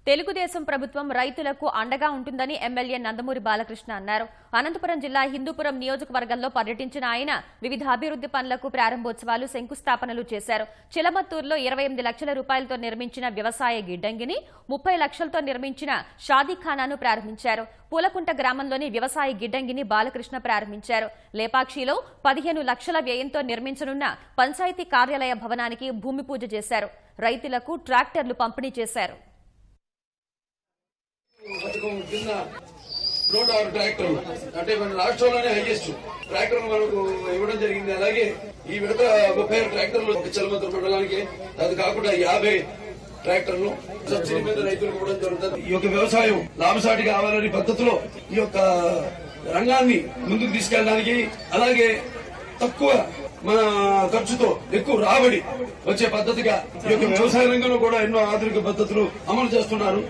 తెలుగుదేశం ప్రభుత్వం రైతులకు అండగా ఉంటుందని ఎమ్మెల్యే నందమూరి బాలకృష్ణ అన్నారు. అనంతపురం జిల్లా హిందూపురం నియోజకవర్గంలో పర్యటించిన ఆయన వివిధ అభివృద్ధి పనులకు ప్రారంభోత్సవాలు, శంకుస్థాపనలు చేశారు. చిలమత్తూరులో 28 లక్షల రూపాయలతో నిర్మించిన వ్యవసాయ గిడ్డంగిని, 30 లక్షలతో నిర్మించిన షాదీఖానాను ప్రారంభించారు. పూలకుంట గ్రామంలోని వ్యవసాయ గిడ్డంగిని బాలకృష్ణ ప్రారంభించారు. లేపాక్షిలో 15 లక్షల వ్యయంతో నిర్మించనున్న పంచాయతీ కార్యాలయ భవనానికి భూమి పూజ చేశారు. రైతులకు ట్రాక్టర్లు పంపిణీ చేశారు. ట్రాక్టర్లు అంటే మన రాష్ట్రంలోనే హైయెస్ట్ ట్రాక్టర్లు మనకు ఇవ్వడం జరిగింది. అలాగే ఈ విడత 30 ట్రాక్టర్లు చిలమత్తూరు మండలానికి, అది కాకుండా 50 ట్రాక్టర్లు సబ్సిడీ మీద రైతులకు ఇవ్వడం జరుగుతుంది. ఈ యొక్క వ్యవసాయం లాభసాటి కావాలనే పద్ధతిలో ఈ యొక్క రంగాన్ని ముందుకు తీసుకెళ్ళడానికి, అలాగే తక్కువ మన ఖర్చుతో ఎక్కువ రాబడి వచ్చే పద్ధతిగా ఈ యొక్క వ్యవసాయ రంగంలో కూడా ఎన్నో ఆధునిక పద్ధతులు అమలు చేస్తున్నారు.